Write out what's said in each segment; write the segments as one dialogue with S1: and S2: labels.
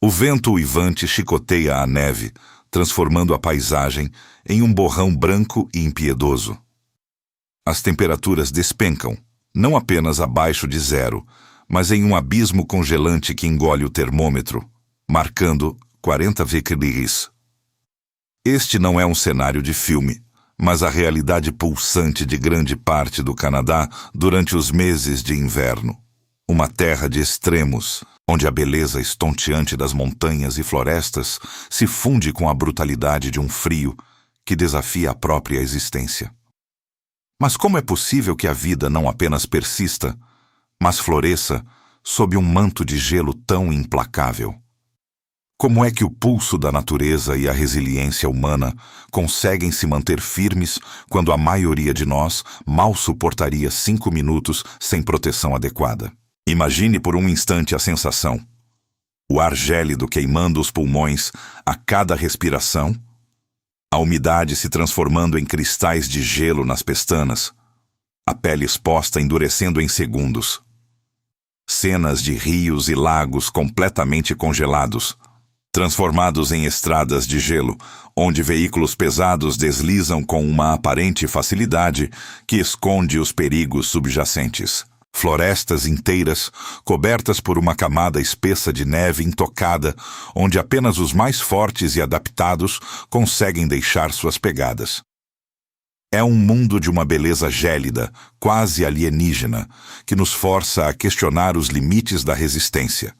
S1: O vento uivante chicoteia a neve, transformando a paisagem em um borrão branco e impiedoso. As temperaturas despencam, não apenas abaixo de zero, mas em um abismo congelante que engole o termômetro, marcando 40 degrees. Este não é um cenário de filme, mas a realidade pulsante de grande parte do Canadá durante os meses de inverno. Uma terra de extremos, onde a beleza estonteante das montanhas e florestas se funde com a brutalidade de um frio que desafia a própria existência. Mas como é possível que a vida não apenas persista, mas floresça sob um manto de gelo tão implacável? Como é que o pulso da natureza e a resiliência humana conseguem se manter firmes quando a maioria de nós mal suportaria 5 minutos sem proteção adequada? Imagine por um instante a sensação. O ar gélido queimando os pulmões a cada respiração, a umidade se transformando em cristais de gelo nas pestanas, a pele exposta endurecendo em segundos. Cenas de rios e lagos completamente congelados, transformados em estradas de gelo, onde veículos pesados deslizam com uma aparente facilidade que esconde os perigos subjacentes. Florestas inteiras, cobertas por uma camada espessa de neve intocada, onde apenas os mais fortes e adaptados conseguem deixar suas pegadas. É um mundo de uma beleza gélida, quase alienígena, que nos força a questionar os limites da resistência.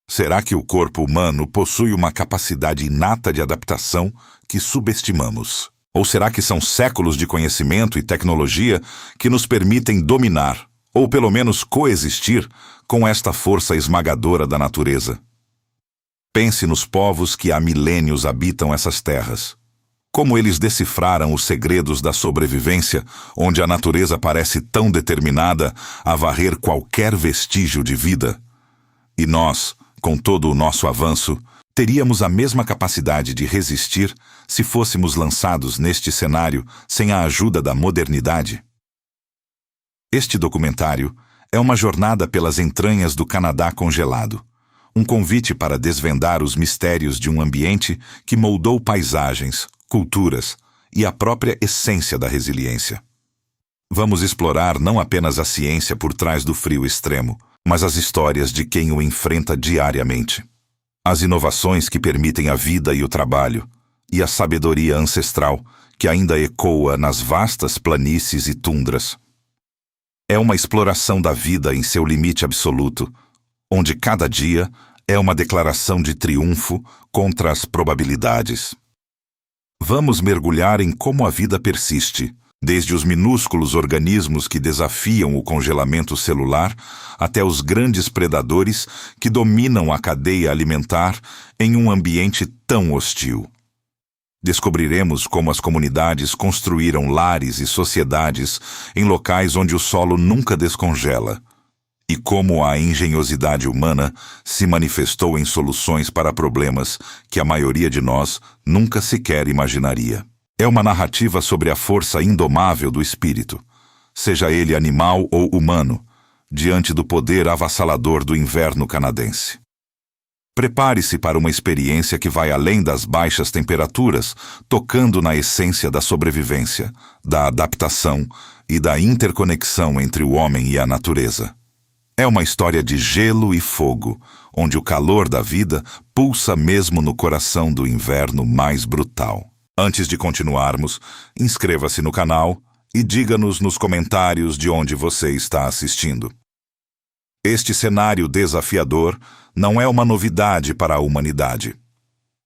S1: Será que o corpo humano possui uma capacidade inata de adaptação que subestimamos? Ou será que são séculos de conhecimento e tecnologia que nos permitem dominar, ou pelo menos coexistir, com esta força esmagadora da natureza? Pense nos povos que há milênios habitam essas terras. Como eles decifraram os segredos da sobrevivência, onde a natureza parece tão determinada a varrer qualquer vestígio de vida. E nós, com todo o nosso avanço, teríamos a mesma capacidade de resistir se fôssemos lançados neste cenário sem a ajuda da modernidade? Este documentário é uma jornada pelas entranhas do Canadá congelado, um convite para desvendar os mistérios de um ambiente que moldou paisagens, culturas e a própria essência da resiliência. Vamos explorar não apenas a ciência por trás do frio extremo, mas as histórias de quem o enfrenta diariamente. As inovações que permitem a vida e o trabalho, e a sabedoria ancestral que ainda ecoa nas vastas planícies e tundras. É uma exploração da vida em seu limite absoluto, onde cada dia é uma declaração de triunfo contra as probabilidades. Vamos mergulhar em como a vida persiste, desde os minúsculos organismos que desafiam o congelamento celular até os grandes predadores que dominam a cadeia alimentar em um ambiente tão hostil. Descobriremos como as comunidades construíram lares e sociedades em locais onde o solo nunca descongela, e como a engenhosidade humana se manifestou em soluções para problemas que a maioria de nós nunca sequer imaginaria. É uma narrativa sobre a força indomável do espírito, seja ele animal ou humano, diante do poder avassalador do inverno canadense. Prepare-se para uma experiência que vai além das baixas temperaturas, tocando na essência da sobrevivência, da adaptação e da interconexão entre o homem e a natureza. É uma história de gelo e fogo, onde o calor da vida pulsa mesmo no coração do inverno mais brutal. Antes de continuarmos, inscreva-se no canal e diga-nos nos comentários de onde você está assistindo. Este cenário desafiador não é uma novidade para a humanidade.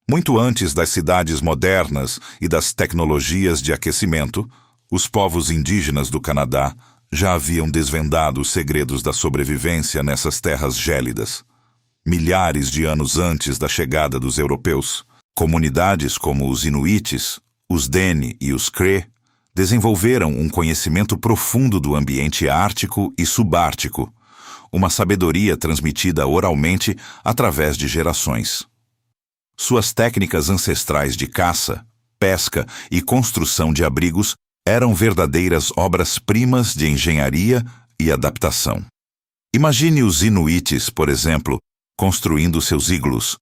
S1: Muito antes das cidades modernas e das tecnologias de aquecimento, os povos indígenas do Canadá já haviam desvendado os segredos da sobrevivência nessas terras gélidas. Milhares de anos antes da chegada dos europeus, comunidades como os Inuites, os Dene e os Cree desenvolveram um conhecimento profundo do ambiente ártico e subártico, uma sabedoria transmitida oralmente através de gerações. Suas técnicas ancestrais de caça, pesca e construção de abrigos eram verdadeiras obras-primas de engenharia e adaptação. Imagine os Inuites, por exemplo, construindo seus iglus,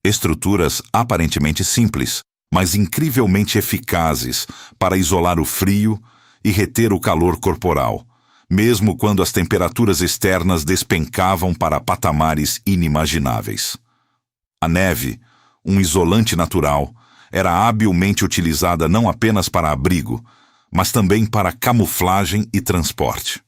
S1: Estruturas aparentemente simples, mas incrivelmente eficazes para isolar o frio e reter o calor corporal, mesmo quando as temperaturas externas despencavam para patamares inimagináveis. A neve, um isolante natural, era habilmente utilizada não apenas para abrigo, mas também para camuflagem e transporte.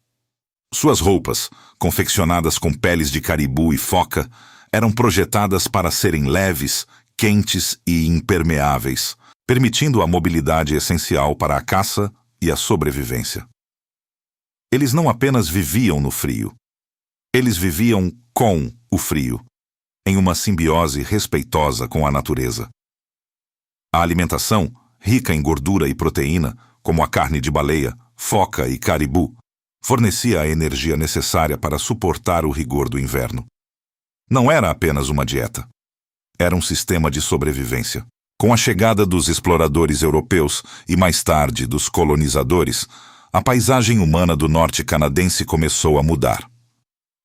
S1: Suas roupas, confeccionadas com peles de caribu e foca, eram projetadas para serem leves, quentes e impermeáveis, permitindo a mobilidade essencial para a caça e a sobrevivência. Eles não apenas viviam no frio, eles viviam com o frio, em uma simbiose respeitosa com a natureza. A alimentação, rica em gordura e proteína, como a carne de baleia, foca e caribu, fornecia a energia necessária para suportar o rigor do inverno. Não era apenas uma dieta. Era um sistema de sobrevivência. Com a chegada dos exploradores europeus e, mais tarde, dos colonizadores, a paisagem humana do norte canadense começou a mudar.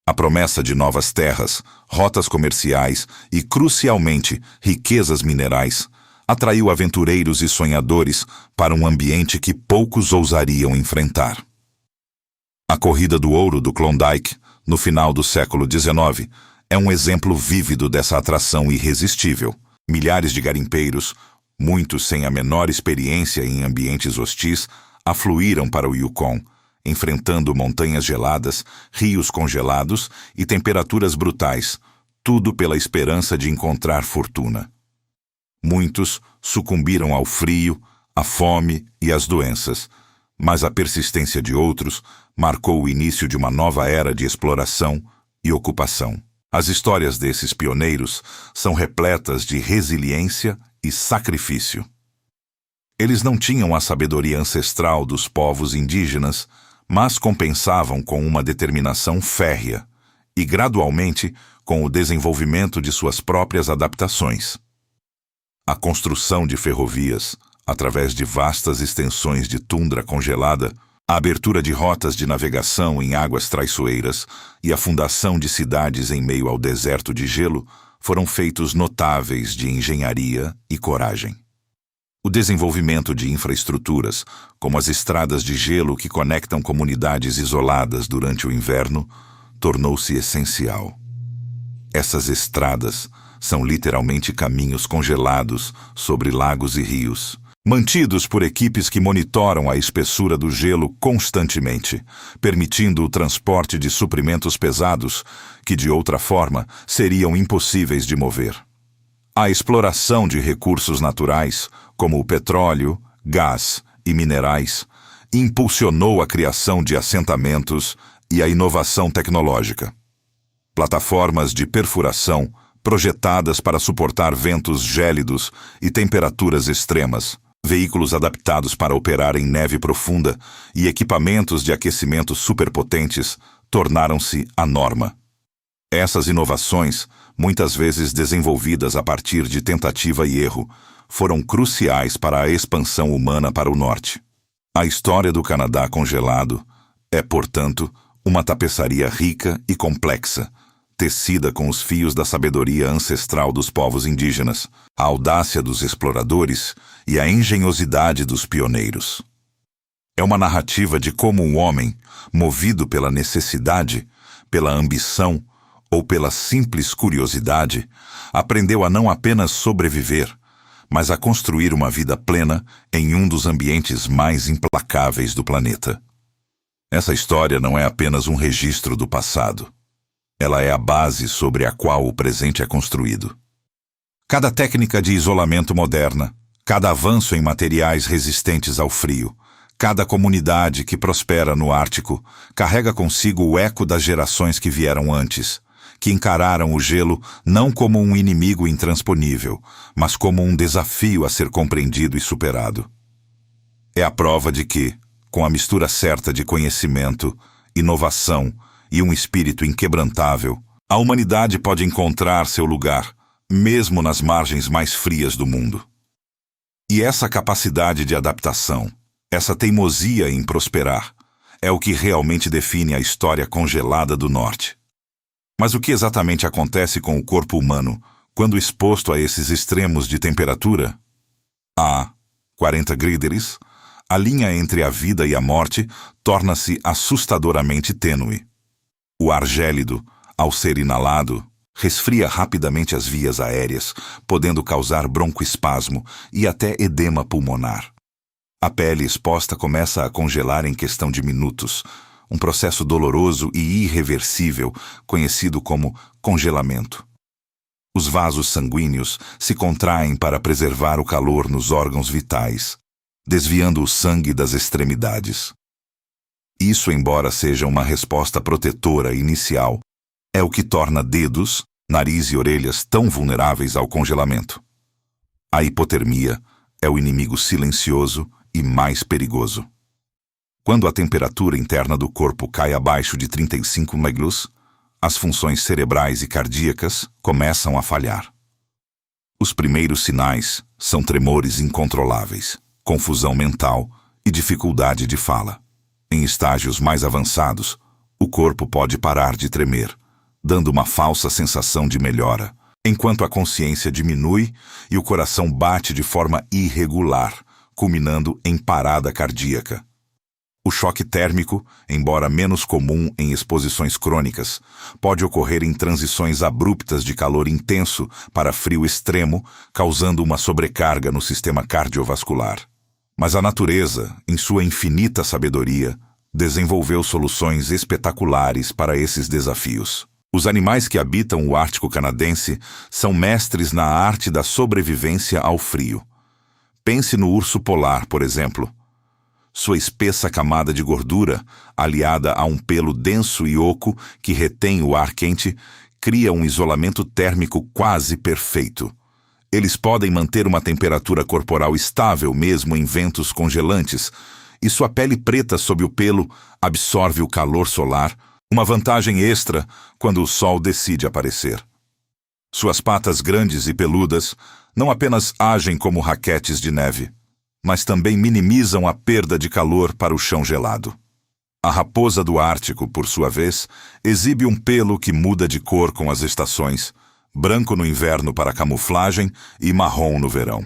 S1: A promessa de novas terras, rotas comerciais e, crucialmente, riquezas minerais atraiu aventureiros e sonhadores para um ambiente que poucos ousariam enfrentar. A Corrida do Ouro do Klondike, no final do século XIX, é um exemplo vívido dessa atração irresistível. Milhares de garimpeiros, muitos sem a menor experiência em ambientes hostis, afluíram para o Yukon, enfrentando montanhas geladas, rios congelados e temperaturas brutais, tudo pela esperança de encontrar fortuna. Muitos sucumbiram ao frio, à fome e às doenças, mas a persistência de outros marcou o início de uma nova era de exploração e ocupação. As histórias desses pioneiros são repletas de resiliência e sacrifício. Eles não tinham a sabedoria ancestral dos povos indígenas, mas compensavam com uma determinação férrea e, gradualmente, com o desenvolvimento de suas próprias adaptações. A construção de ferrovias, através de vastas extensões de tundra congelada, a abertura de rotas de navegação em águas traiçoeiras e a fundação de cidades em meio ao deserto de gelo foram feitos notáveis de engenharia e coragem. O desenvolvimento de infraestruturas, como as estradas de gelo que conectam comunidades isoladas durante o inverno, tornou-se essencial. Essas estradas são literalmente caminhos congelados sobre lagos e rios, mantidos por equipes que monitoram a espessura do gelo constantemente, permitindo o transporte de suprimentos pesados que, de outra forma, seriam impossíveis de mover. A exploração de recursos naturais, como o petróleo, gás e minerais, impulsionou a criação de assentamentos e a inovação tecnológica. Plataformas de perfuração projetadas para suportar ventos gélidos e temperaturas extremas, veículos adaptados para operar em neve profunda e equipamentos de aquecimento superpotentes tornaram-se a norma. Essas inovações, muitas vezes desenvolvidas a partir de tentativa e erro, foram cruciais para a expansão humana para o norte. A história do Canadá congelado é, portanto, uma tapeçaria rica e complexa, tecida com os fios da sabedoria ancestral dos povos indígenas, a audácia dos exploradores e a engenhosidade dos pioneiros. É uma narrativa de como um homem, movido pela necessidade, pela ambição ou pela simples curiosidade, aprendeu a não apenas sobreviver, mas a construir uma vida plena em um dos ambientes mais implacáveis do planeta. Essa história não é apenas um registro do passado. Ela é a base sobre a qual o presente é construído. Cada técnica de isolamento moderna, cada avanço em materiais resistentes ao frio, cada comunidade que prospera no Ártico, carrega consigo o eco das gerações que vieram antes, que encararam o gelo não como um inimigo intransponível, mas como um desafio a ser compreendido e superado. É a prova de que, com a mistura certa de conhecimento, inovação e um espírito inquebrantável, a humanidade pode encontrar seu lugar, mesmo nas margens mais frias do mundo. E essa capacidade de adaptação, essa teimosia em prosperar, é o que realmente define a história congelada do Norte. Mas o que exatamente acontece com o corpo humano Quando exposto a esses extremos de temperatura, a 40 graus, a linha entre a vida e a morte torna-se assustadoramente tênue. O ar gélido, ao ser inalado, resfria rapidamente as vias aéreas, podendo causar broncoespasmo e até edema pulmonar. A pele exposta começa a congelar em questão de minutos, um processo doloroso e irreversível, conhecido como congelamento. Os vasos sanguíneos se contraem para preservar o calor nos órgãos vitais, desviando o sangue das extremidades. Isso, embora seja uma resposta protetora inicial, é o que torna dedos, nariz e orelhas tão vulneráveis ao congelamento. A hipotermia é o inimigo silencioso e mais perigoso. Quando a temperatura interna do corpo cai abaixo de 35 graus, as funções cerebrais e cardíacas começam a falhar. Os primeiros sinais são tremores incontroláveis, confusão mental e dificuldade de fala. Em estágios mais avançados, o corpo pode parar de tremer, dando uma falsa sensação de melhora, enquanto a consciência diminui e o coração bate de forma irregular, culminando em parada cardíaca. O choque térmico, embora menos comum em exposições crônicas, pode ocorrer em transições abruptas de calor intenso para frio extremo, causando uma sobrecarga no sistema cardiovascular. Mas a natureza, em sua infinita sabedoria, desenvolveu soluções espetaculares para esses desafios. Os animais que habitam o Ártico canadense são mestres na arte da sobrevivência ao frio. Pense no urso polar, por exemplo. Sua espessa camada de gordura, aliada a um pelo denso e oco que retém o ar quente, cria um isolamento térmico quase perfeito. Eles podem manter uma temperatura corporal estável mesmo em ventos congelantes, e sua pele preta sob o pelo absorve o calor solar, uma vantagem extra quando o sol decide aparecer. Suas patas grandes e peludas não apenas agem como raquetes de neve, mas também minimizam a perda de calor para o chão gelado. A raposa do Ártico, por sua vez, exibe um pelo que muda de cor com as estações, branco no inverno para camuflagem e marrom no verão.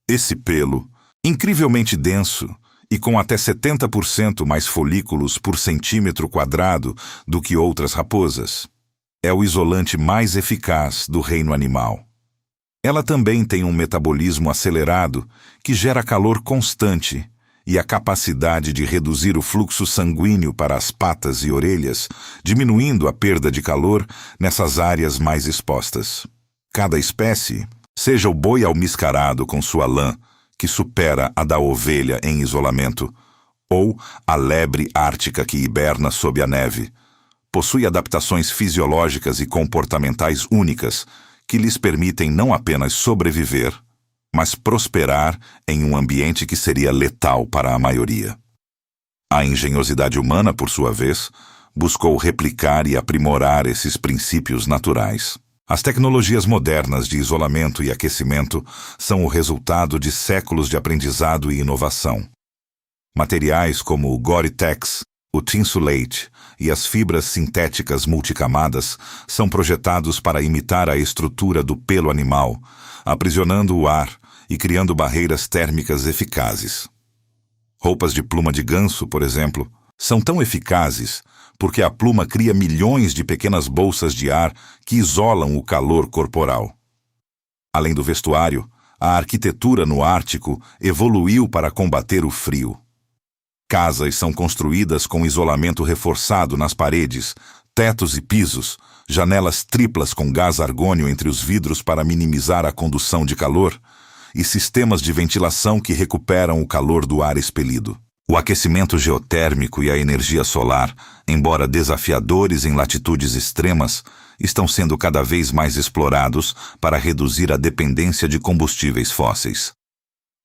S1: Esse pelo, incrivelmente denso e com até 70% mais folículos por centímetro quadrado do que outras raposas, é o isolante mais eficaz do reino animal. Ela também tem um metabolismo acelerado que gera calor constante e a capacidade de reduzir o fluxo sanguíneo para as patas e orelhas, diminuindo a perda de calor nessas áreas mais expostas. Cada espécie, seja o boi almiscarado com sua lã, que supera a da ovelha em isolamento, ou a lebre ártica que hiberna sob a neve, possui adaptações fisiológicas e comportamentais únicas que lhes permitem não apenas sobreviver, mas prosperar em um ambiente que seria letal para a maioria. A engenhosidade humana, por sua vez, buscou replicar e aprimorar esses princípios naturais. As tecnologias modernas de isolamento e aquecimento são o resultado de séculos de aprendizado e inovação. Materiais como o Gore-Tex, o Tinsulate e as fibras sintéticas multicamadas são projetados para imitar a estrutura do pelo animal, aprisionando o ar e criando barreiras térmicas eficazes. Roupas de pluma de ganso, por exemplo, são tão eficazes porque a pluma cria milhões de pequenas bolsas de ar que isolam o calor corporal. Além do vestuário, a arquitetura no Ártico evoluiu para combater o frio. Casas são construídas com isolamento reforçado nas paredes, tetos e pisos, janelas triplas com gás argônio entre os vidros para minimizar a condução de calor, e sistemas de ventilação que recuperam o calor do ar expelido. O aquecimento geotérmico e a energia solar, embora desafiadores em latitudes extremas, estão sendo cada vez mais explorados para reduzir a dependência de combustíveis fósseis.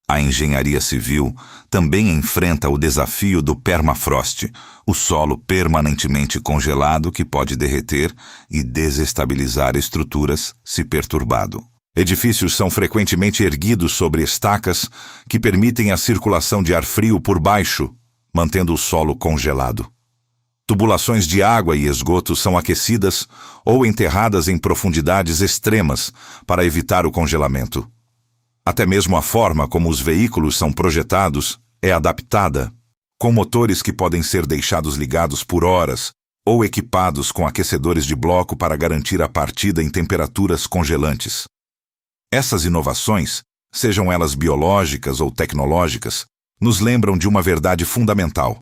S1: A engenharia civil também enfrenta o desafio do permafrost, o solo permanentemente congelado que pode derreter e desestabilizar estruturas se perturbado. Edifícios são frequentemente erguidos sobre estacas que permitem a circulação de ar frio por baixo, mantendo o solo congelado. Tubulações de água e esgoto são aquecidas ou enterradas em profundidades extremas para evitar o congelamento. Até mesmo a forma como os veículos são projetados é adaptada, com motores que podem ser deixados ligados por horas ou equipados com aquecedores de bloco para garantir a partida em temperaturas congelantes. Essas inovações, sejam elas biológicas ou tecnológicas, nos lembram de uma verdade fundamental.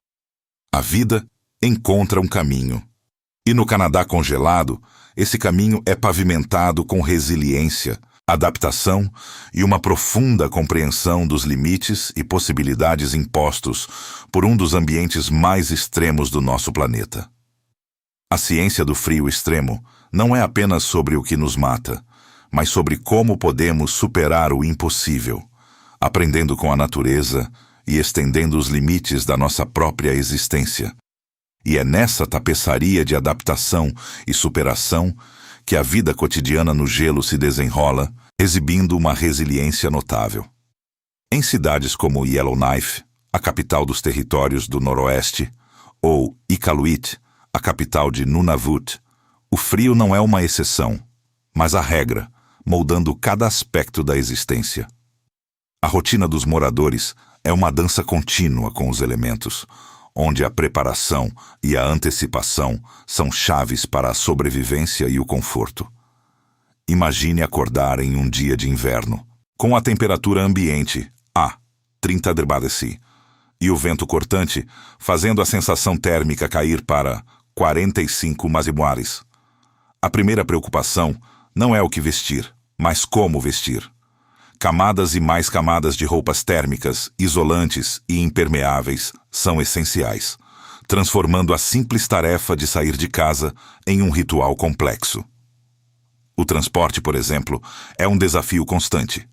S1: A vida encontra um caminho. E no Canadá congelado, esse caminho é pavimentado com resiliência, adaptação e uma profunda compreensão dos limites e possibilidades impostos por um dos ambientes mais extremos do nosso planeta. A ciência do frio extremo não é apenas sobre o que nos mata, mas sobre como podemos superar o impossível, aprendendo com a natureza e estendendo os limites da nossa própria existência. E é nessa tapeçaria de adaptação e superação que a vida cotidiana no gelo se desenrola, exibindo uma resiliência notável. Em cidades como Yellowknife, a capital dos territórios do Noroeste, ou Iqaluit, a capital de Nunavut, o frio não é uma exceção, mas a regra, moldando cada aspecto da existência. A rotina dos moradores é uma dança contínua com os elementos, onde a preparação e a antecipação são chaves para a sobrevivência e o conforto. Imagine acordar em um dia de inverno, com a temperatura ambiente a 30 °C e o vento cortante fazendo a sensação térmica cair para 45 máximos. A primeira preocupação não é o que vestir, mas como vestir. Camadas e mais camadas de roupas térmicas, isolantes e impermeáveis são essenciais, transformando a simples tarefa de sair de casa em um ritual complexo. O transporte, por exemplo, é um desafio constante.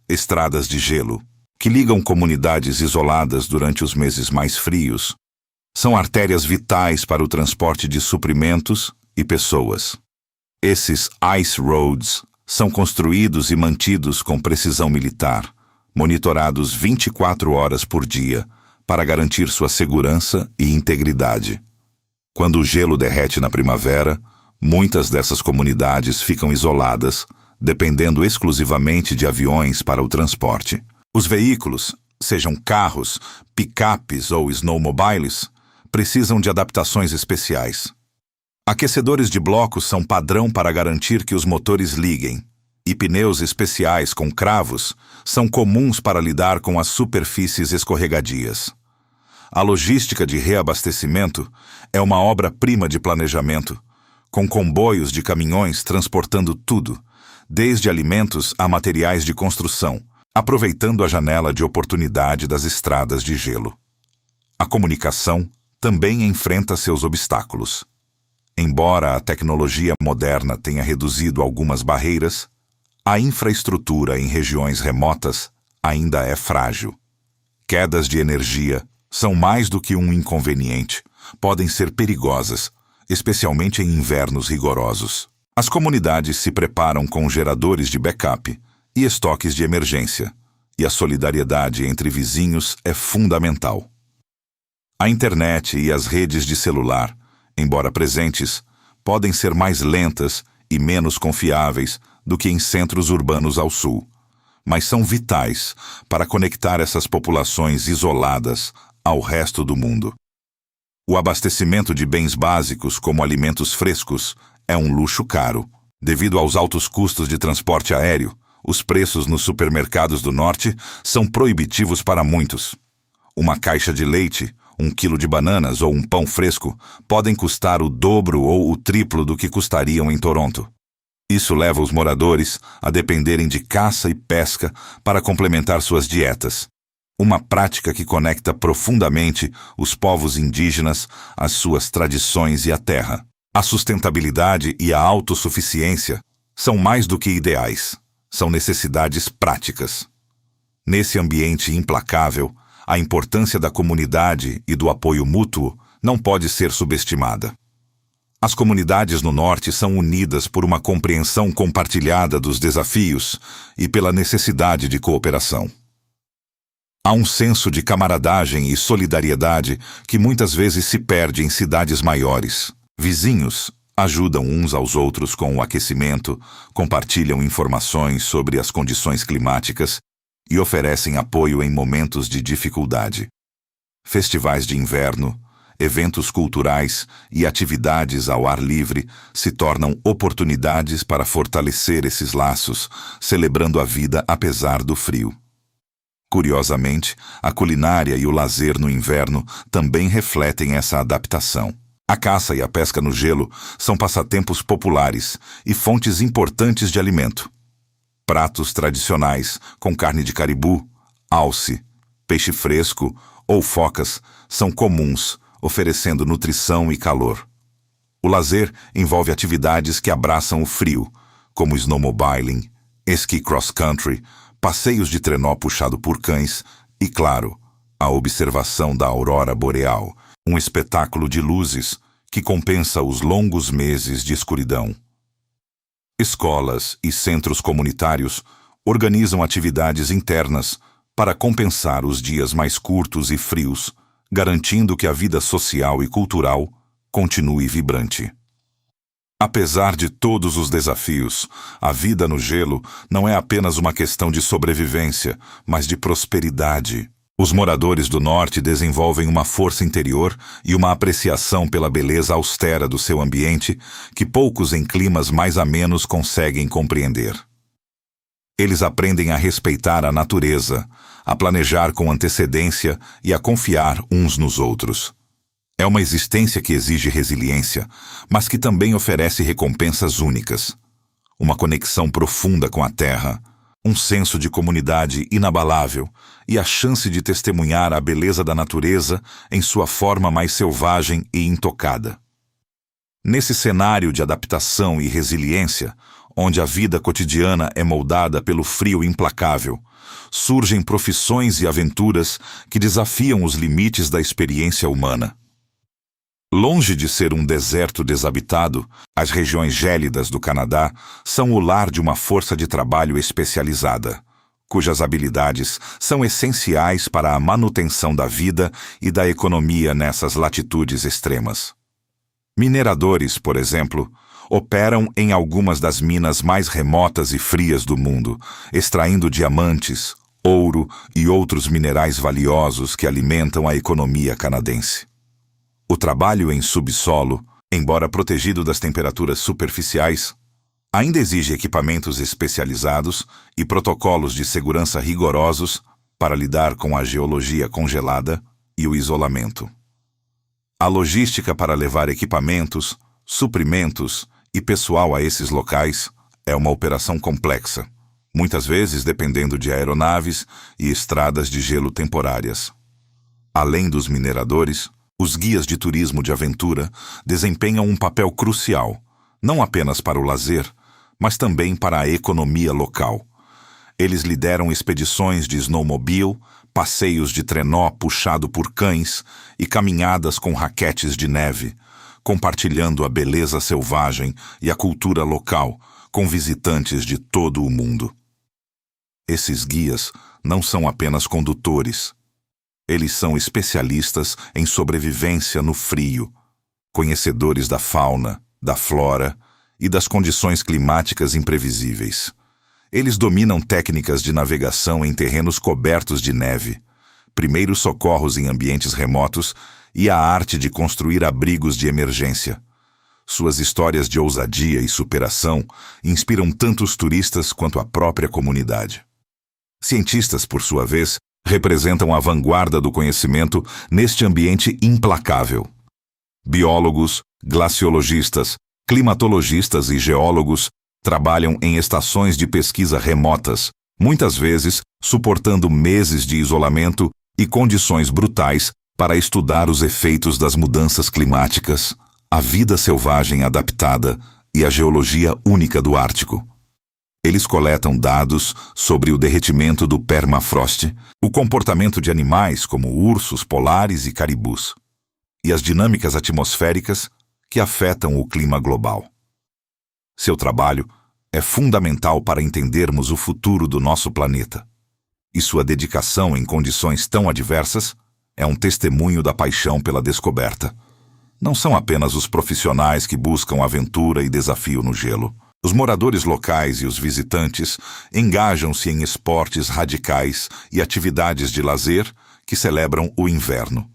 S1: Estradas de gelo, que ligam comunidades isoladas durante os meses mais frios, são artérias vitais para o transporte de suprimentos e pessoas. Esses ice roads são construídos e mantidos com precisão militar, monitorados 24 horas por dia para garantir sua segurança e integridade. Quando o gelo derrete na primavera, muitas dessas comunidades ficam isoladas, dependendo exclusivamente de aviões para o transporte. Os veículos, sejam carros, picapes ou snowmobiles, precisam de adaptações especiais. Aquecedores de blocos são padrão para garantir que os motores liguem, e pneus especiais com cravos são comuns para lidar com as superfícies escorregadias. A logística de reabastecimento é uma obra-prima de planejamento, com comboios de caminhões transportando tudo, desde alimentos a materiais de construção, aproveitando a janela de oportunidade das estradas de gelo. A comunicação também enfrenta seus obstáculos. Embora a tecnologia moderna tenha reduzido algumas barreiras, a infraestrutura em regiões remotas ainda é frágil. Quedas de energia são mais do que um inconveniente, podem ser perigosas, especialmente em invernos rigorosos. As comunidades se preparam com geradores de backup e estoques de emergência, e a solidariedade entre vizinhos é fundamental. A internet e as redes de celular, embora presentes, podem ser mais lentas e menos confiáveis do que em centros urbanos ao sul, mas são vitais para conectar essas populações isoladas ao resto do mundo. O abastecimento de bens básicos, como alimentos frescos, é um luxo caro. Devido aos altos custos de transporte aéreo, os preços nos supermercados do norte são proibitivos para muitos. Uma caixa de leite, 1 quilo de bananas ou um pão fresco podem custar o dobro ou o triplo do que custariam em Toronto. Isso leva os moradores a dependerem de caça e pesca para complementar suas dietas. Uma prática que conecta profundamente os povos indígenas às suas tradições e à terra. A sustentabilidade e a autossuficiência são mais do que ideais, são necessidades práticas. Nesse ambiente implacável, a importância da comunidade e do apoio mútuo não pode ser subestimada. As comunidades no norte são unidas por uma compreensão compartilhada dos desafios e pela necessidade de cooperação. Há um senso de camaradagem e solidariedade que muitas vezes se perde em cidades maiores. Vizinhos ajudam uns aos outros com o aquecimento, compartilham informações sobre as condições climáticas e oferecem apoio em momentos de dificuldade. Festivais de inverno, eventos culturais e atividades ao ar livre se tornam oportunidades para fortalecer esses laços, celebrando a vida apesar do frio. Curiosamente, a culinária e o lazer no inverno também refletem essa adaptação. A caça e a pesca no gelo são passatempos populares e fontes importantes de alimento. Pratos tradicionais com carne de caribu, alce, peixe fresco ou focas são comuns, oferecendo nutrição e calor. O lazer envolve atividades que abraçam o frio, como snowmobiling, esqui cross-country, passeios de trenó puxado por cães e, claro, a observação da aurora boreal, um espetáculo de luzes que compensa os longos meses de escuridão. Escolas e centros comunitários organizam atividades internas para compensar os dias mais curtos e frios, garantindo que a vida social e cultural continue vibrante. Apesar de todos os desafios, a vida no gelo não é apenas uma questão de sobrevivência, mas de prosperidade. Os moradores do norte desenvolvem uma força interior e uma apreciação pela beleza austera do seu ambiente que poucos em climas mais amenos conseguem compreender. Eles aprendem a respeitar a natureza, a planejar com antecedência e a confiar uns nos outros. É uma existência que exige resiliência, mas que também oferece recompensas únicas. Uma conexão profunda com a terra, um senso de comunidade inabalável e a chance de testemunhar a beleza da natureza em sua forma mais selvagem e intocada. Nesse cenário de adaptação e resiliência, onde a vida cotidiana é moldada pelo frio implacável, surgem profissões e aventuras que desafiam os limites da experiência humana. Longe de ser um deserto desabitado, as regiões gélidas do Canadá são o lar de uma força de trabalho especializada, cujas habilidades são essenciais para a manutenção da vida e da economia nessas latitudes extremas. Mineradores, por exemplo, operam em algumas das minas mais remotas e frias do mundo, extraindo diamantes, ouro e outros minerais valiosos que alimentam a economia canadense. O trabalho em subsolo, embora protegido das temperaturas superficiais, ainda exige equipamentos especializados e protocolos de segurança rigorosos para lidar com a geologia congelada e o isolamento. A logística para levar equipamentos, suprimentos e pessoal a esses locais é uma operação complexa, muitas vezes dependendo de aeronaves e estradas de gelo temporárias. Além dos mineradores, os guias de turismo de aventura desempenham um papel crucial, não apenas para o lazer, mas também para a economia local. Eles lideram expedições de snowmobile, passeios de trenó puxado por cães e caminhadas com raquetes de neve, compartilhando a beleza selvagem e a cultura local com visitantes de todo o mundo. Esses guias não são apenas condutores. Eles são especialistas em sobrevivência no frio, conhecedores da fauna, da flora e das condições climáticas imprevisíveis. Eles dominam técnicas de navegação em terrenos cobertos de neve, primeiros socorros em ambientes remotos e a arte de construir abrigos de emergência. Suas histórias de ousadia e superação inspiram tanto os turistas quanto a própria comunidade. Cientistas, por sua vez, representam a vanguarda do conhecimento neste ambiente implacável. Biólogos, glaciologistas, climatologistas e geólogos trabalham em estações de pesquisa remotas, muitas vezes suportando meses de isolamento e condições brutais para estudar os efeitos das mudanças climáticas, a vida selvagem adaptada e a geologia única do Ártico. Eles coletam dados sobre o derretimento do permafrost, o comportamento de animais como ursos polares e caribus, e as dinâmicas atmosféricas que afetam o clima global. Seu trabalho é fundamental para entendermos o futuro do nosso planeta. E sua dedicação em condições tão adversas é um testemunho da paixão pela descoberta. Não são apenas os profissionais que buscam aventura e desafio no gelo. Os moradores locais e os visitantes engajam-se em esportes radicais e atividades de lazer que celebram o inverno.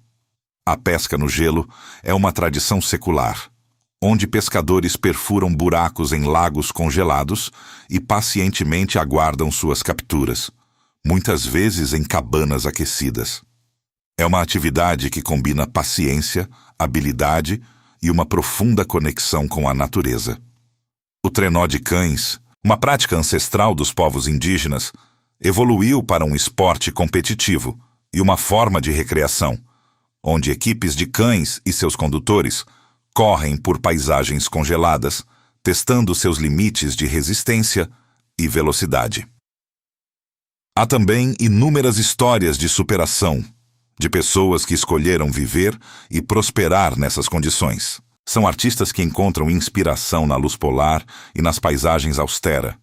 S1: A pesca no gelo é uma tradição secular, onde pescadores perfuram buracos em lagos congelados e pacientemente aguardam suas capturas, muitas vezes em cabanas aquecidas. É uma atividade que combina paciência, habilidade e uma profunda conexão com a natureza. O trenó de cães, uma prática ancestral dos povos indígenas, evoluiu para um esporte competitivo e uma forma de recreação, onde equipes de cães e seus condutores correm por paisagens congeladas, testando seus limites de resistência e velocidade. Há também inúmeras histórias de superação, de pessoas que escolheram viver e prosperar nessas condições. São artistas que encontram inspiração na luz polar e nas paisagens austeras,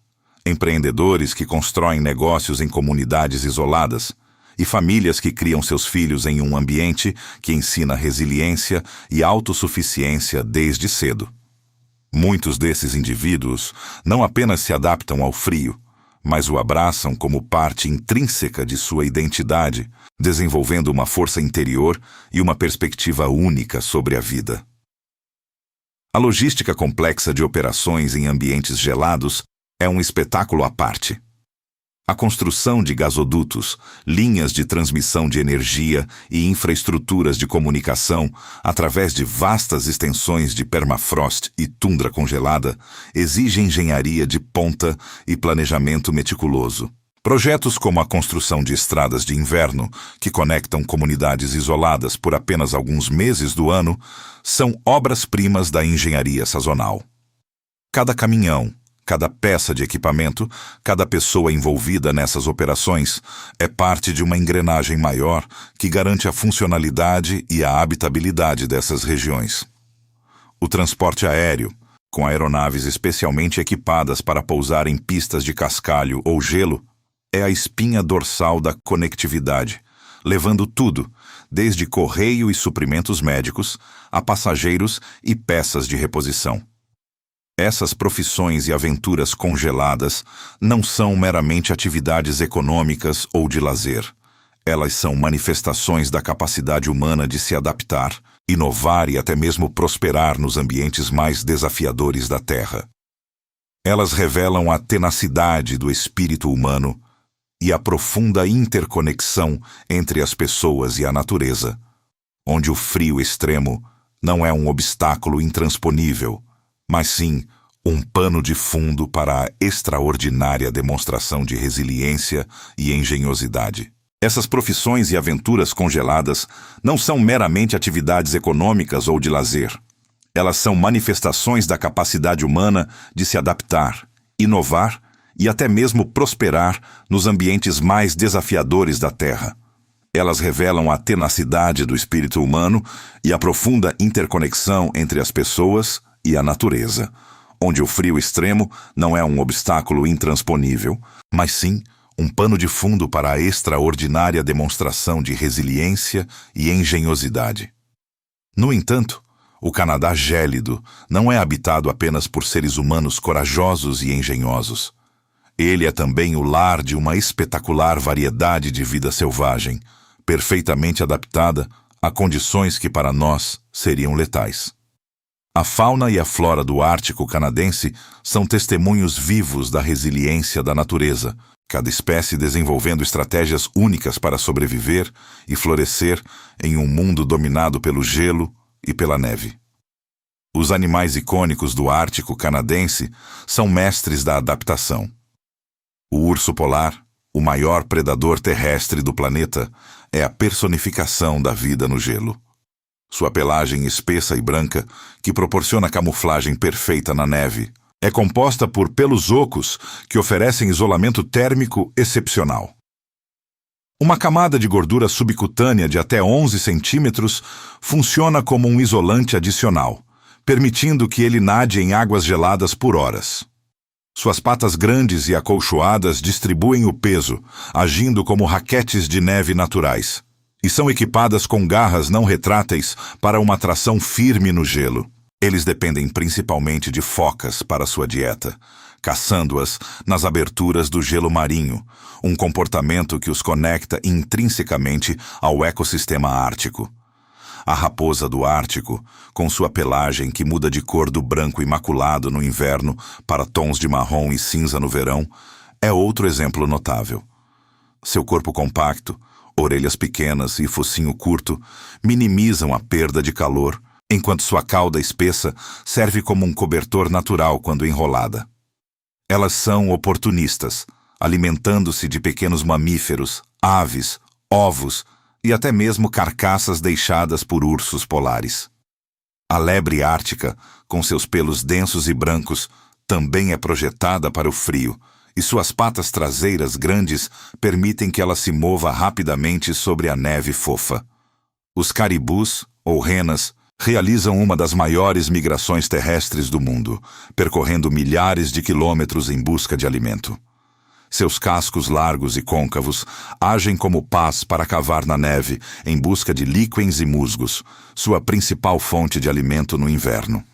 S1: empreendedores que constroem negócios em comunidades isoladas e famílias que criam seus filhos em um ambiente que ensina resiliência e autossuficiência desde cedo. Muitos desses indivíduos não apenas se adaptam ao frio, mas o abraçam como parte intrínseca de sua identidade, desenvolvendo uma força interior e uma perspectiva única sobre a vida. A logística complexa de operações em ambientes gelados é um espetáculo à parte. A construção de gasodutos, linhas de transmissão de energia e infraestruturas de comunicação através de vastas extensões de permafrost e tundra congelada exige engenharia de ponta e planejamento meticuloso. Projetos como a construção de estradas de inverno, que conectam comunidades isoladas por apenas alguns meses do ano, são obras-primas da engenharia sazonal. Cada caminhão, cada peça de equipamento, cada pessoa envolvida nessas operações é parte de uma engrenagem maior que garante a funcionalidade e a habitabilidade dessas regiões. O transporte aéreo, com aeronaves especialmente equipadas para pousar em pistas de cascalho ou gelo, é a espinha dorsal da conectividade, levando tudo, desde correio e suprimentos médicos, a passageiros e peças de reposição. Essas profissões e aventuras congeladas não são meramente atividades econômicas ou de lazer. Elas são manifestações da capacidade humana de se adaptar, inovar e até mesmo prosperar nos ambientes mais desafiadores da Terra. Elas revelam a tenacidade do espírito humano e a profunda interconexão entre as pessoas e a natureza, onde o frio extremo não é um obstáculo intransponível, mas sim um pano de fundo para a extraordinária demonstração de resiliência e engenhosidade. Essas profissões e aventuras congeladas não são meramente atividades econômicas ou de lazer. Elas são manifestações da capacidade humana de se adaptar, inovar e até mesmo prosperar nos ambientes mais desafiadores da Terra. Elas revelam a tenacidade do espírito humano e a profunda interconexão entre as pessoas e a natureza, onde o frio extremo não é um obstáculo intransponível, mas sim um pano de fundo para a extraordinária demonstração de resiliência e engenhosidade. No entanto, o Canadá gélido não é habitado apenas por seres humanos corajosos e engenhosos. Ele é também o lar de uma espetacular variedade de vida selvagem, perfeitamente adaptada a condições que para nós seriam letais. A fauna e a flora do Ártico canadense são testemunhos vivos da resiliência da natureza, cada espécie desenvolvendo estratégias únicas para sobreviver e florescer em um mundo dominado pelo gelo e pela neve. Os animais icônicos do Ártico canadense são mestres da adaptação. O urso polar, o maior predador terrestre do planeta, é a personificação da vida no gelo. Sua pelagem espessa e branca, que proporciona camuflagem perfeita na neve, é composta por pelos ocos que oferecem isolamento térmico excepcional. Uma camada de gordura subcutânea de até 11 centímetros funciona como um isolante adicional, permitindo que ele nade em águas geladas por horas. Suas patas grandes e acolchoadas distribuem o peso, agindo como raquetes de neve naturais, e são equipadas com garras não retráteis para uma tração firme no gelo. Eles dependem principalmente de focas para sua dieta, caçando-as nas aberturas do gelo marinho, um comportamento que os conecta intrinsecamente ao ecossistema ártico. A raposa do Ártico, com sua pelagem que muda de cor do branco imaculado no inverno para tons de marrom e cinza no verão, é outro exemplo notável. Seu corpo compacto, orelhas pequenas e focinho curto minimizam a perda de calor, enquanto sua cauda espessa serve como um cobertor natural quando enrolada. Elas são oportunistas, alimentando-se de pequenos mamíferos, aves, ovos e até mesmo carcaças deixadas por ursos polares. A lebre ártica, com seus pelos densos e brancos, também é projetada para o frio, e suas patas traseiras grandes permitem que ela se mova rapidamente sobre a neve fofa. Os caribus, ou renas, realizam uma das maiores migrações terrestres do mundo, percorrendo milhares de quilômetros em busca de alimento. Seus cascos largos e côncavos agem como pás para cavar na neve em busca de líquens e musgos, sua principal fonte de alimento no inverno.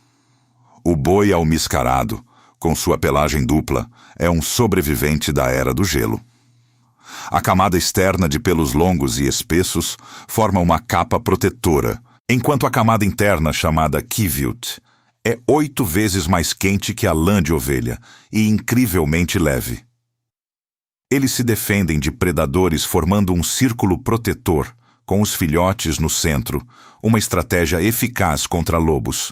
S1: O boi almiscarado, com sua pelagem dupla, é um sobrevivente da era do gelo. A camada externa de pelos longos e espessos forma uma capa protetora, enquanto a camada interna, chamada kiviut, é 8 vezes mais quente que a lã de ovelha e incrivelmente leve. Eles se defendem de predadores formando um círculo protetor, com os filhotes no centro, uma estratégia eficaz contra lobos.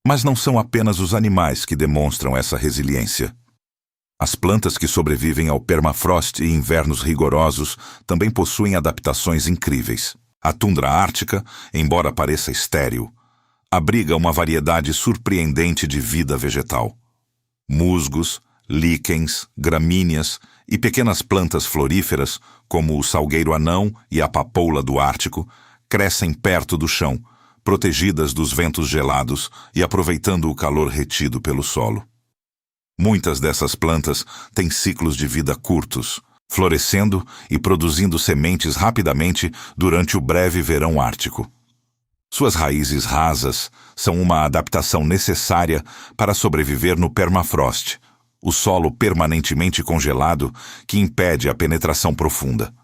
S1: Mas não são apenas os animais que demonstram essa resiliência. As plantas que sobrevivem ao permafrost e invernos rigorosos também possuem adaptações incríveis. A tundra ártica, embora pareça estéril, abriga uma variedade surpreendente de vida vegetal. Musgos, líquens, gramíneas e pequenas plantas floríferas, como o salgueiro anão e a papoula do Ártico, crescem perto do chão, protegidas dos ventos gelados e aproveitando o calor retido pelo solo. Muitas dessas plantas têm ciclos de vida curtos, florescendo e produzindo sementes rapidamente durante o breve verão ártico. Suas raízes rasas são uma adaptação necessária para sobreviver no permafrost, o solo permanentemente congelado que impede a penetração profunda.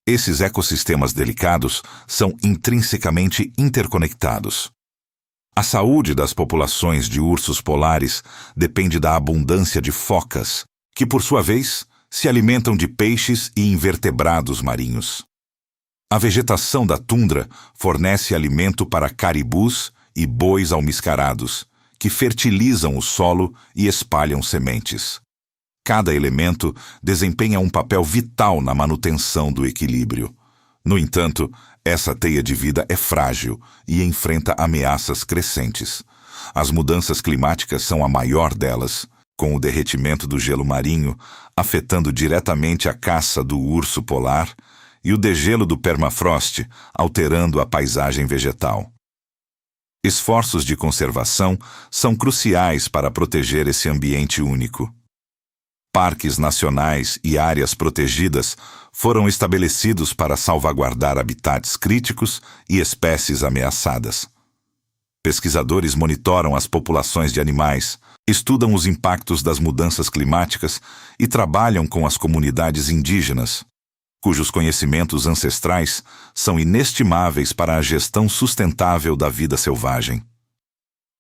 S1: Esses ecossistemas delicados são intrinsecamente interconectados. A saúde das populações de ursos polares depende da abundância de focas, que, por sua vez, se alimentam de peixes e invertebrados marinhos. A vegetação da tundra fornece alimento para caribus e bois almiscarados, que fertilizam o solo e espalham sementes. Cada elemento desempenha um papel vital na manutenção do equilíbrio. No entanto, essa teia de vida é frágil e enfrenta ameaças crescentes. As mudanças climáticas são a maior delas, com o derretimento do gelo marinho afetando diretamente a caça do urso polar e o degelo do permafrost alterando a paisagem vegetal. Esforços de conservação são cruciais para proteger esse ambiente único. Parques nacionais e áreas protegidas foram estabelecidos para salvaguardar habitats críticos e espécies ameaçadas. Pesquisadores monitoram as populações de animais, estudam os impactos das mudanças climáticas e trabalham com as comunidades indígenas, cujos conhecimentos ancestrais são inestimáveis para a gestão sustentável da vida selvagem.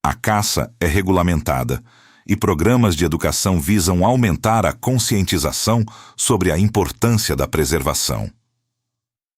S1: A caça é regulamentada e programas de educação visam aumentar a conscientização sobre a importância da preservação.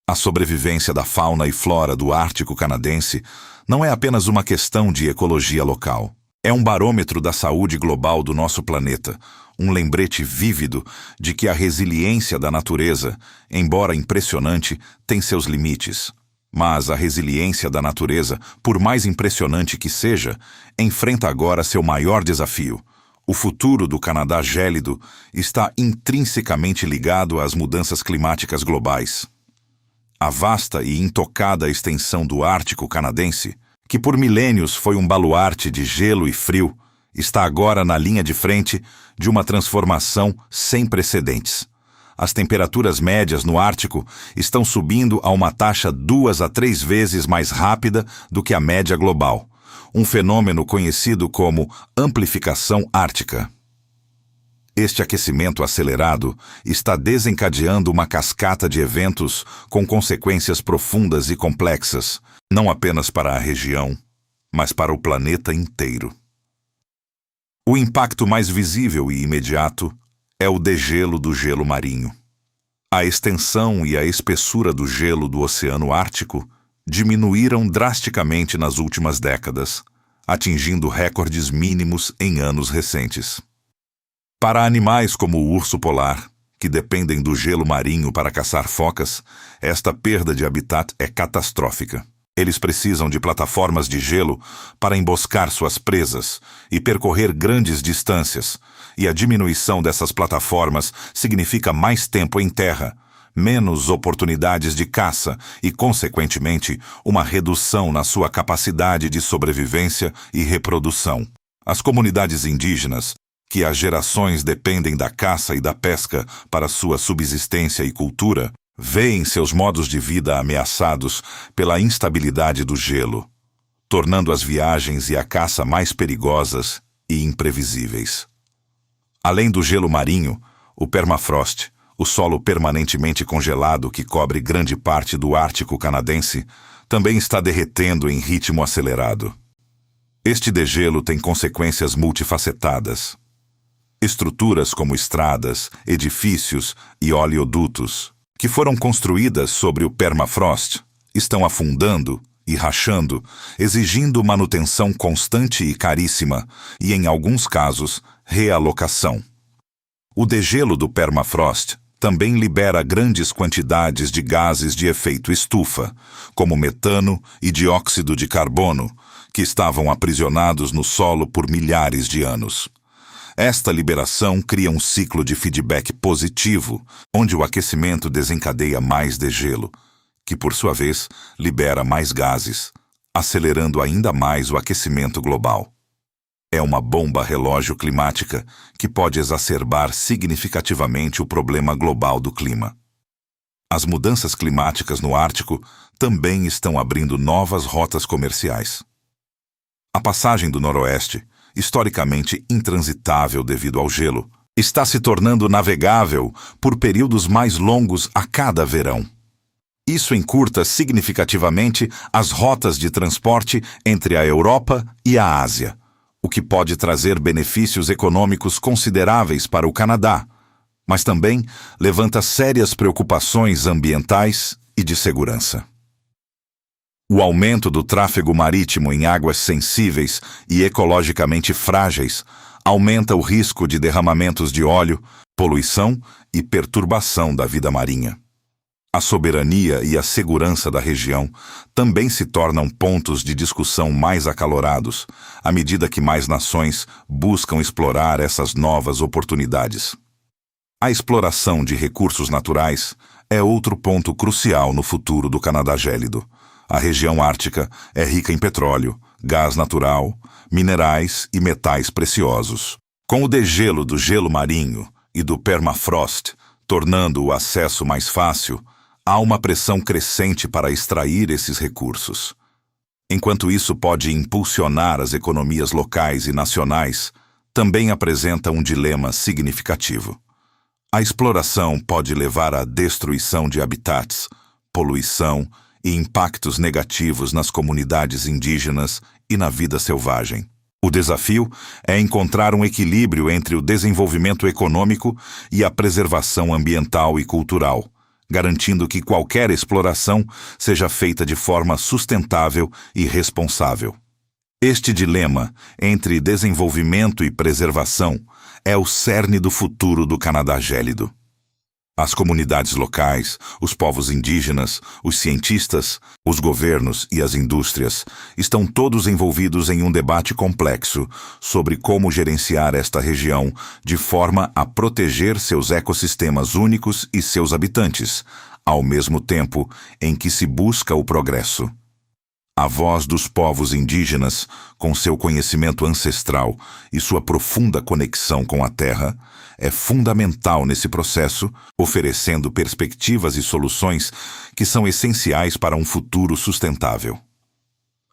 S1: A sobrevivência da fauna e flora do Ártico canadense não é apenas uma questão de ecologia local. É um barômetro da saúde global do nosso planeta, um lembrete vívido de que a resiliência da natureza, embora impressionante, tem seus limites. Mas a resiliência da natureza, por mais impressionante que seja, enfrenta agora seu maior desafio. O futuro do Canadá gélido está intrinsecamente ligado às mudanças climáticas globais. A vasta e intocada extensão do Ártico canadense, que por milênios foi um baluarte de gelo e frio, está agora na linha de frente de uma transformação sem precedentes. As temperaturas médias no Ártico estão subindo a uma taxa 2 a 3 vezes mais rápida do que a média global, um fenômeno conhecido como amplificação ártica. Este aquecimento acelerado está desencadeando uma cascata de eventos com consequências profundas e complexas, não apenas para a região, mas para o planeta inteiro. O impacto mais visível e imediato é o degelo do gelo marinho. A extensão e a espessura do gelo do Oceano Ártico diminuíram drasticamente nas últimas décadas, atingindo recordes mínimos em anos recentes. Para animais como o urso polar, que dependem do gelo marinho para caçar focas, esta perda de habitat é catastrófica. Eles precisam de plataformas de gelo para emboscar suas presas e percorrer grandes distâncias, e a diminuição dessas plataformas significa mais tempo em terra, menos oportunidades de caça e, consequentemente, uma redução na sua capacidade de sobrevivência e reprodução. As comunidades indígenas, que há gerações dependem da caça e da pesca para sua subsistência e cultura, veem seus modos de vida ameaçados pela instabilidade do gelo, tornando as viagens e a caça mais perigosas e imprevisíveis. Além do gelo marinho, o permafrost, o solo permanentemente congelado que cobre grande parte do Ártico canadense, também está derretendo em ritmo acelerado. Este degelo tem consequências multifacetadas. Estruturas como estradas, edifícios e oleodutos, que foram construídas sobre o permafrost, estão afundando e rachando, exigindo manutenção constante e caríssima e, em alguns casos, realocação. O degelo do permafrost também libera grandes quantidades de gases de efeito estufa, como metano e dióxido de carbono, que estavam aprisionados no solo por milhares de anos. Esta liberação cria um ciclo de feedback positivo, onde o aquecimento desencadeia mais degelo, que por sua vez libera mais gases, acelerando ainda mais o aquecimento global. É uma bomba relógio climática que pode exacerbar significativamente o problema global do clima. As mudanças climáticas no Ártico também estão abrindo novas rotas comerciais. A passagem do Noroeste, historicamente intransitável devido ao gelo, está se tornando navegável por períodos mais longos a cada verão. Isso encurta significativamente as rotas de transporte entre a Europa e a Ásia, o que pode trazer benefícios econômicos consideráveis para o Canadá, mas também levanta sérias preocupações ambientais e de segurança. O aumento do tráfego marítimo em águas sensíveis e ecologicamente frágeis aumenta o risco de derramamentos de óleo, poluição e perturbação da vida marinha. A soberania e a segurança da região também se tornam pontos de discussão mais acalorados, à medida que mais nações buscam explorar essas novas oportunidades. A exploração de recursos naturais é outro ponto crucial no futuro do Canadá gélido. A região ártica é rica em petróleo, gás natural, minerais e metais preciosos. Com o degelo do gelo marinho e do permafrost, tornando o acesso mais fácil, há uma pressão crescente para extrair esses recursos. Enquanto isso pode impulsionar as economias locais e nacionais, também apresenta um dilema significativo. A exploração pode levar à destruição de habitats, poluição e impactos negativos nas comunidades indígenas e na vida selvagem. O desafio é encontrar um equilíbrio entre o desenvolvimento econômico e a preservação ambiental e cultural, garantindo que qualquer exploração seja feita de forma sustentável e responsável. Este dilema entre desenvolvimento e preservação é o cerne do futuro do Canadá gélido. As comunidades locais, os povos indígenas, os cientistas, os governos e as indústrias estão todos envolvidos em um debate complexo sobre como gerenciar esta região de forma a proteger seus ecossistemas únicos e seus habitantes, ao mesmo tempo em que se busca o progresso. A voz dos povos indígenas, com seu conhecimento ancestral e sua profunda conexão com a terra, é fundamental nesse processo, oferecendo perspectivas e soluções que são essenciais para um futuro sustentável.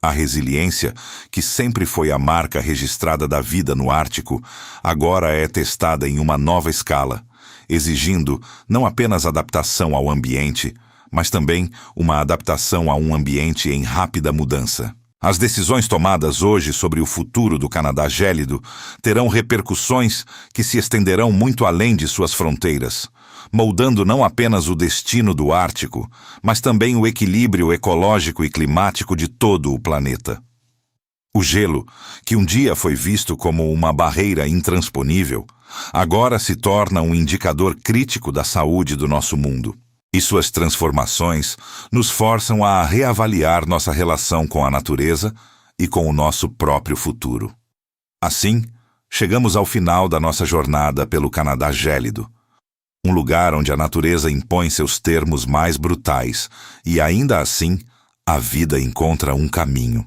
S1: A resiliência, que sempre foi a marca registrada da vida no Ártico, agora é testada em uma nova escala, exigindo não apenas adaptação ao ambiente, mas também uma adaptação a um ambiente em rápida mudança. As decisões tomadas hoje sobre o futuro do Canadá gélido terão repercussões que se estenderão muito além de suas fronteiras, moldando não apenas o destino do Ártico, mas também o equilíbrio ecológico e climático de todo o planeta. O gelo, que um dia foi visto como uma barreira intransponível, agora se torna um indicador crítico da saúde do nosso mundo. E suas transformações nos forçam a reavaliar nossa relação com a natureza e com o nosso próprio futuro. Assim, chegamos ao final da nossa jornada pelo Canadá gélido, um lugar onde a natureza impõe seus termos mais brutais e, ainda assim, a vida encontra um caminho.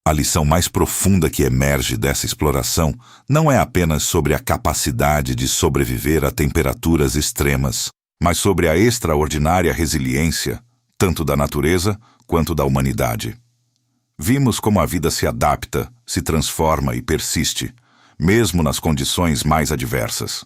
S1: A lição mais profunda que emerge dessa exploração não é apenas sobre a capacidade de sobreviver a temperaturas extremas, mas sobre a extraordinária resiliência, tanto da natureza quanto da humanidade. Vimos como a vida se adapta, se transforma e persiste, mesmo nas condições mais adversas.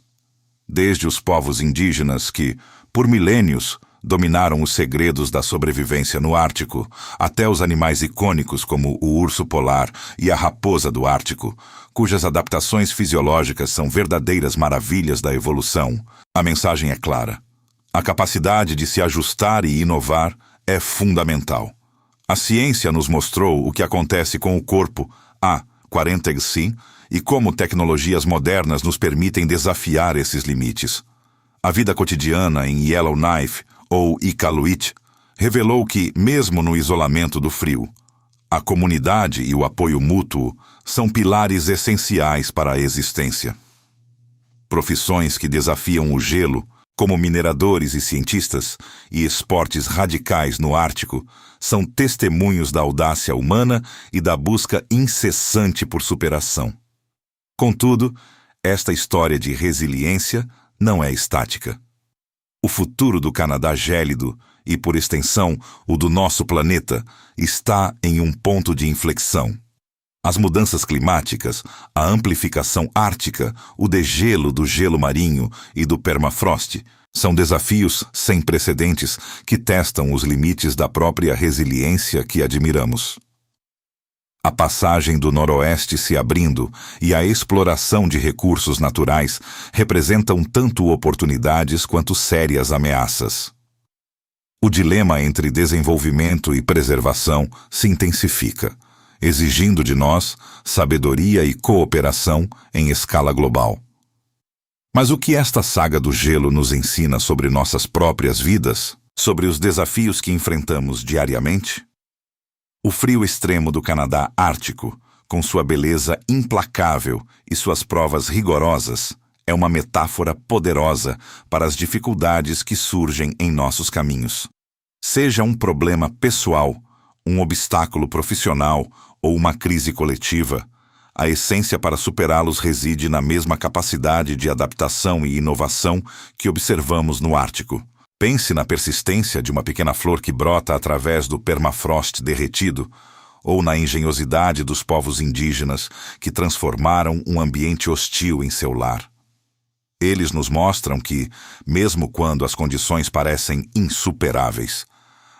S1: Desde os povos indígenas que, por milênios, dominaram os segredos da sobrevivência no Ártico, até os animais icônicos como o urso polar e a raposa do Ártico, cujas adaptações fisiológicas são verdadeiras maravilhas da evolução, a mensagem é clara. A capacidade de se ajustar e inovar é fundamental. A ciência nos mostrou o que acontece com o corpo há 40 e como tecnologias modernas nos permitem desafiar esses limites. A vida cotidiana em Yellowknife ou Iqaluit revelou que, mesmo no isolamento do frio, a comunidade e o apoio mútuo são pilares essenciais para a existência. Profissões que desafiam o gelo, como mineradores e cientistas, e esportes radicais no Ártico, são testemunhos da audácia humana e da busca incessante por superação. Contudo, esta história de resiliência não é estática. O futuro do Canadá gélido, e por extensão o do nosso planeta, está em um ponto de inflexão. As mudanças climáticas, a amplificação ártica, o degelo do gelo marinho e do permafrost são desafios sem precedentes que testam os limites da própria resiliência que admiramos. A passagem do Noroeste se abrindo e a exploração de recursos naturais representam tanto oportunidades quanto sérias ameaças. O dilema entre desenvolvimento e preservação se intensifica, exigindo de nós sabedoria e cooperação em escala global. Mas o que esta saga do gelo nos ensina sobre nossas próprias vidas, sobre os desafios que enfrentamos diariamente? O frio extremo do Canadá ártico, com sua beleza implacável e suas provas rigorosas, é uma metáfora poderosa para as dificuldades que surgem em nossos caminhos. Seja um problema pessoal, um obstáculo profissional ou uma crise coletiva, a essência para superá-los reside na mesma capacidade de adaptação e inovação que observamos no Ártico. Pense na persistência de uma pequena flor que brota através do permafrost derretido, ou na engenhosidade dos povos indígenas que transformaram um ambiente hostil em seu lar. Eles nos mostram que, mesmo quando as condições parecem insuperáveis,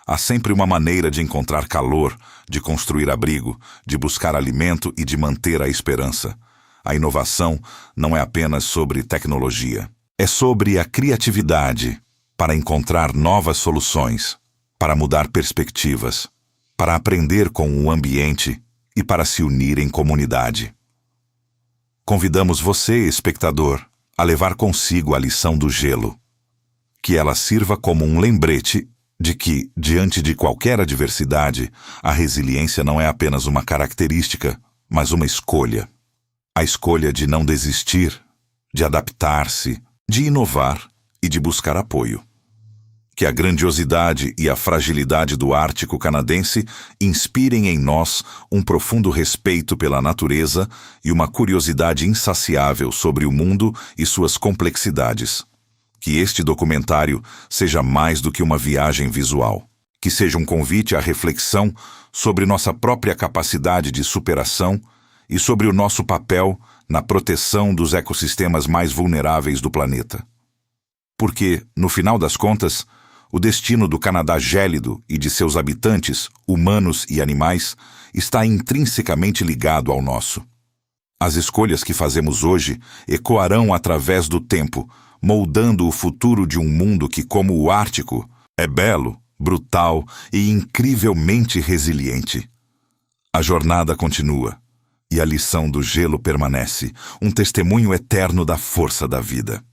S1: há sempre uma maneira de encontrar calor, de construir abrigo, de buscar alimento e de manter a esperança. A inovação não é apenas sobre tecnologia. É sobre a criatividade para encontrar novas soluções, para mudar perspectivas, para aprender com o ambiente e para se unir em comunidade. Convidamos você, espectador, a levar consigo a lição do gelo. Que ela sirva como um lembrete de que, diante de qualquer adversidade, a resiliência não é apenas uma característica, mas uma escolha. A escolha de não desistir, de adaptar-se, de inovar e de buscar apoio. Que a grandiosidade e a fragilidade do Ártico canadense inspirem em nós um profundo respeito pela natureza e uma curiosidade insaciável sobre o mundo e suas complexidades. Que este documentário seja mais do que uma viagem visual. Que seja um convite à reflexão sobre nossa própria capacidade de superação e sobre o nosso papel na proteção dos ecossistemas mais vulneráveis do planeta. Porque, no final das contas, o destino do Canadá gélido e de seus habitantes, humanos e animais, está intrinsecamente ligado ao nosso. As escolhas que fazemos hoje ecoarão através do tempo, moldando o futuro de um mundo que, como o Ártico, é belo, brutal e incrivelmente resiliente. A jornada continua, e a lição do gelo permanece, um testemunho eterno da força da vida.